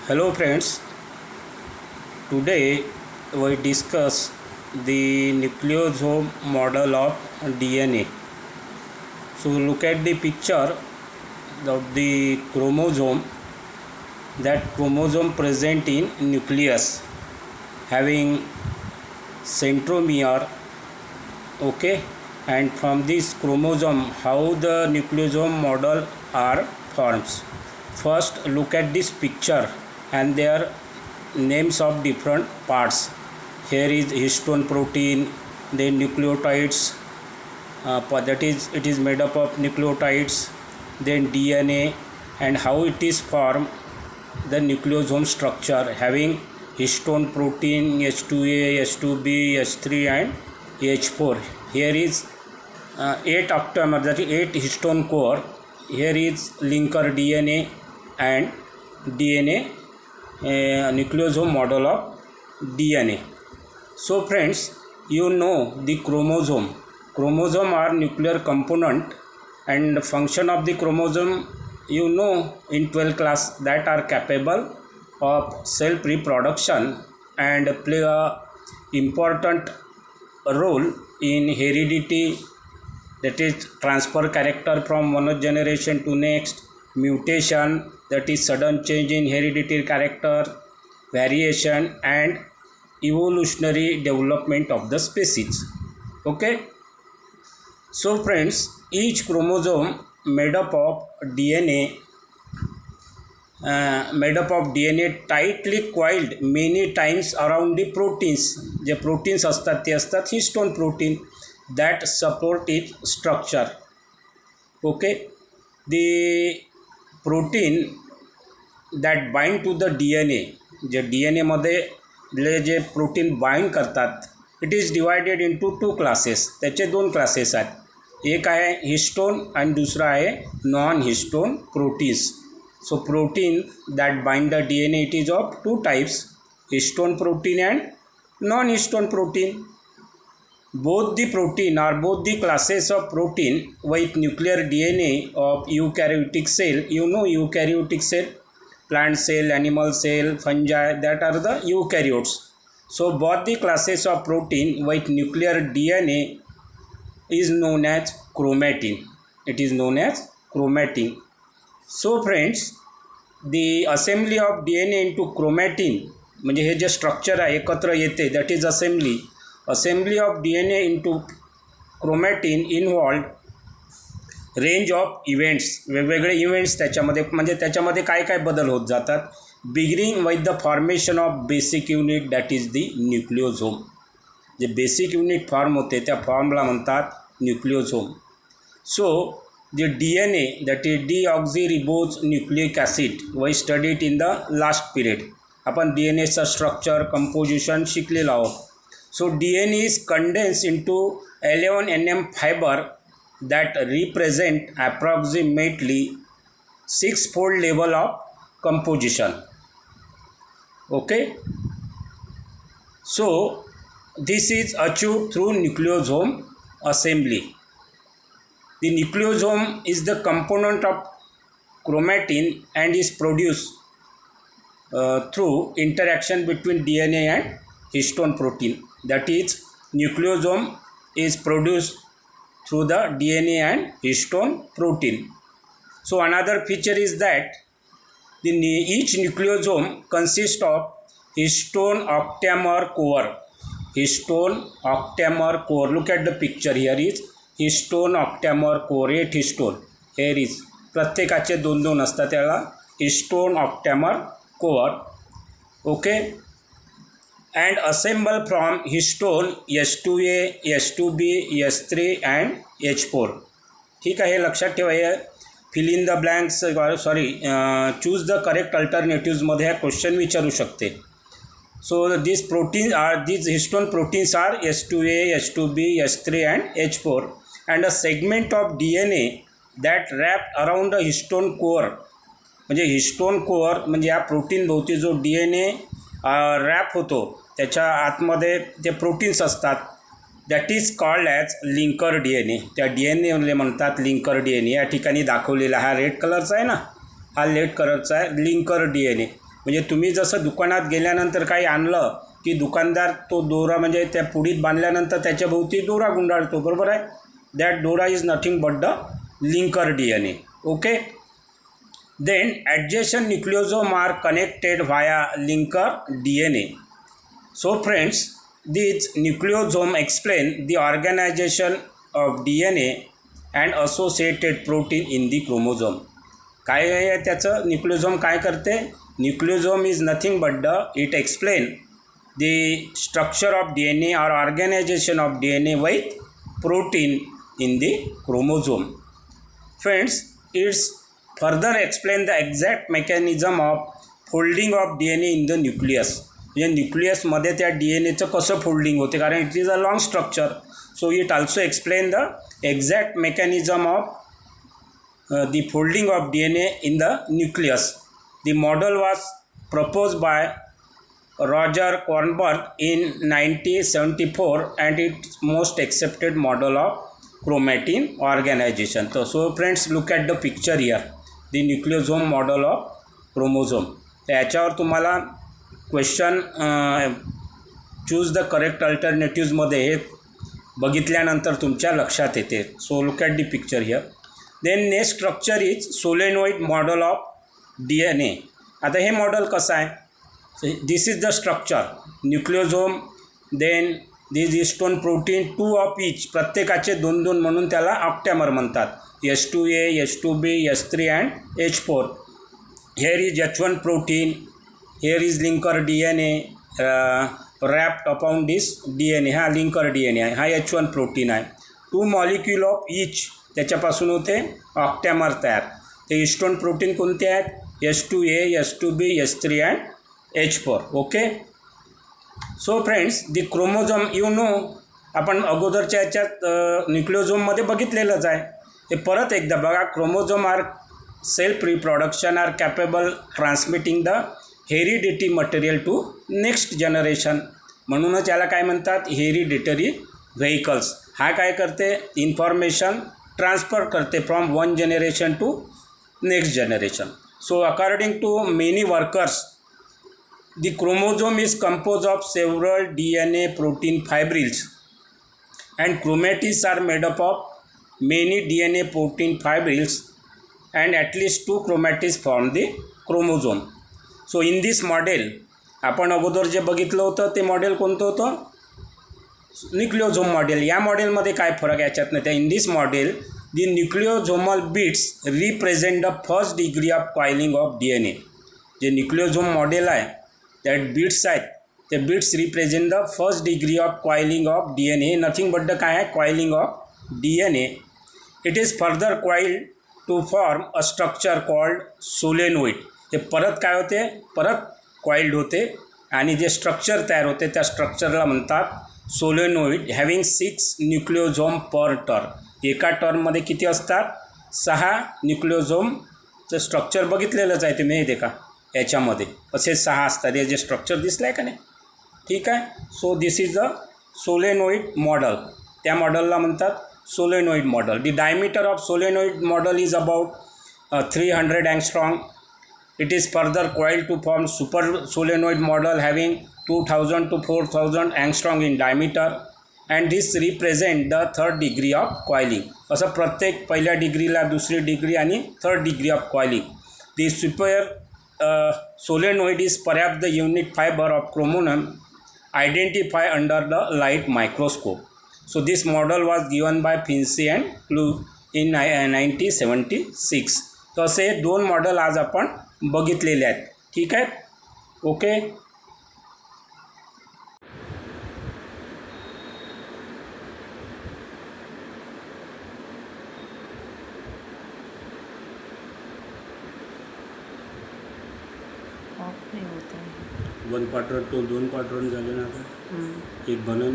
Hello friends, today we discuss the nucleosome model of DNA. So look at the picture of the chromosome. That chromosome present in nucleus having centromere, okay, and from this chromosome how the nucleosome model are forms. First look at this picture and their names of different parts. Here is histone protein, then nucleotides, that is it is made up of nucleotides, then DNA, and how it is formed, the nucleosome structure having histone protein H2A, H2B, H3 and H4. Here is 8 octamer, that is 8 histone core. Here is linker DNA and DNA nucleosome model of DNA. So friends, you know the chromosome are nuclear component, and function of the chromosome you know in 12th class, that are capable of self reproduction and play a important role in heredity, that is transfer character from one generation to next, mutation, that is sudden change in hereditary character, variation and evolutionary development of the species. Okay, so friends, each chromosome made up of DNA tightly coiled many times around the proteins. J proteins असतात ते असतात histone protein that support its structure. Okay, the protein that bind to the DNA, J DNA मध्ये जे protein bind करतात, it is divided into 2 classes. त्याचे 2 classes आहेत. एक आहे histone आणि दुसरा आहे non histone proteins. So protein that bind the DNA, it is of 2 types, histone protein and non-histone protein. Both the protein or both the classes of protein with nuclear DNA of eukaryotic cell. You know eukaryotic cell, plant cell, animal cell, fungi, that are the eukaryotes. So both the classes of protein with nuclear DNA is known as chromatin. It is known as chromatin. So friends, the assembly of DNA into chromatin, म्हणजे हे जे structure आहे एकत्र येते, that is assembly of DNA into chromatin involve range of events. वेगवेगळे events त्याच्यामध्ये, म्हणजे त्याच्यामध्ये काय काय बदल होत जातात. Beginning with the formation of basic unit, that is the nucleosome. जे बेसिक युनिट फॉर्म होते त्या फॉर्मला म्हणतात न्यूक्लिओझोम. सो the DNA, that is deoxyribonucleic acid, we studied in the last period. आपण DNAचा स्ट्रक्चर कंपोजिशन शिकलेलो आहोत. सो DNA is condensed into 11 nm fiber that represent approximately 6-fold level of composition. Okay, so this is achieved through nucleosome assembly. The nucleosome is the component of chromatin and is produced through interaction between DNA and histone protein. That is, nucleosome is produced through the DNA and histone protein. So another feature is that each nucleosome consists of histone octamer core. Histone octamer core. Look at the picture. Here is histone octamer core, 8 histone. Here is प्रत्येकाचे 2-2 असतात, त्याला histone octamer core. Okay, and assemble from histone H2A, H2B, H3 and H4. ठीक आहे, हे लक्षात ठेवा. हे fill in the blanks, sorry, choose the correct अल्टरनेटिव्समध्ये हा क्वेश्चन विचारू शकते. So these proteins are, these histone proteins are H2A, H2B, H3 and H4, and a segment of DNA that wrapped around the histone core. म्हणजे histone core म्हणजे या protein भोवती जो DNA rap होतो त्याच्या आतमध्ये ते प्रोटीन्स असतात. That is called as linker DNA. त्या DNA म्हणतात लिंकर DNA. या ठिकाणी दाखवलेला हा रेड कलरचा आहे ना, हा रेड कलरचा आहे लिंकर DNA. म्हणजे तुम्ही जसं दुकानात गेल्यानंतर काही आणलं की दुकानदार तो दोरा म्हणजे त्या पुडीत बांधल्यानंतर त्याच्या भोवती दोरा गुंडाळतो, बरोबर आहे. दॅट दोरा is nothing but the linker DNA. Okay. Then adjacent nucleosome are connected via linker DNA. So friends, these nucleosome explain the organization of DNA and associated protein in the chromosome. काय आहे त्याचं nucleosome काय करते? Nucleosome is nothing but the it explain the structure of DNA or organization of DNA with protein in the chromosome. Friends, it's further explain the exact mechanism of folding of DNA in the nucleus. म्हणजे न्यूक्लियसमध्ये त्या DNAचं कसं folding होते, कारण it is a long structure. So it also explain the exact mechanism of the folding of DNA in the nucleus. The model was propose by Roger Kornberg in 1974 and it's most accepted model of chromatin organisation. तर so friends, look at the picture here, the nucleosome model of chromosome. तर याच्यावर तुम्हाला question choose the correct अल्टरनेटिव्जमध्ये हे बघितल्यानंतर तुमच्या लक्षात येते. So look at the picture here. Then next structure is solenoid model of DNA. आता हे मॉडल कसं आहे? This is the structure nucleosome. Then this histone protein 2 of each, प्रत्येकाचे 2-2 म्हणून त्याला ऑक्टॅमर म्हणतात. H2A, H2B, H3 and H4. Here is H1 protein. Here is linker DNA wrapped upon this DNA. हा linker DNA आहे, हा H1 protein आहे. 2 molecule of each, त्याच्यापासून होते ऑक्टॅमर तयार. ते हिस्टोन प्रोटीन कोणते आहेत? H2A, H2B, H3 and H4. Okay. So friends, the chromosome you know, आपण अगोदरच्या याच्यात न्यूक्लियोझोममध्ये बघितलेलंच आहे. हे परत एकदा बघा. Chromosome are self reproduction are capable transmitting the heredity material to next generation. म्हणूनच याला काय म्हणतात? Hereditary vehicles. हा काय करते? इन्फॉर्मेशन ट्रान्सफर करते from one generation to next generation. So according to many workers, the chromosome is compose of several DNA protein fibrils and chromatids are made up of many DNA protein fibrils and at least 2 chromatids form the chromosome. So in this model, आपण अगोदर जे बघितलं होतं ते model कोणतं होतं? Nucleosome model. या मॉडेलमध्ये काय फरक याच्यात नाही. त्या in this model the nucleosomal beads represent the first degree of coiling of DNA. जे न्यूक्लियोझोम मॉडेल आहे त्यात बीट्स आहेत, ते beads represent the first degree of coiling of DNA. हे नथिंग बट द काय आहे? Coiling of DNA. It is further coiled to form a structure called solenoid. हे परत काय होते? परत कॉइल्ड होते आणि जे स्ट्रक्चर तयार होते त्या स्ट्रक्चरला म्हणतात सोलेनोइड. हॅव्हिंग 6 न्यूक्लियोझोम पर टर्म. एका टर्ममध्ये किती असतात? 6 न्यूक्लियोझोमचं स्ट्रक्चर बघितलेलंच आहे तुम्ही. हे देखा, याच्यामध्ये असे 6 असतात. हे जे स्ट्रक्चर दिसलं आहे का नाही? ठीक आहे. So this is the solenoid model. त्या मॉडलला म्हणतात solenoid model. The diameter of solenoid model is about 300 अँगस्ट्रॉंग. It is further coiled to form super solenoid model having 2000 to 4000 angstrom in diameter, and this represent the 3rd degree of coiling. असं प्रत्येक पहिल्या डिग्रीला, दुसरी degree आणि 3rd degree of coiling. The superior solenoid is perhaps the unique fiber of chromosomes identified under the light microscope. So this model was given by Finzi and Klug in 1976. तर असे 2 model आज आपण बघितलेले आहेत. ठीक आहे. Okay. Of नहीं होता है. 1 क्वार्टर तो 2 क्वार्टर झाले ना आता. एक बनवणे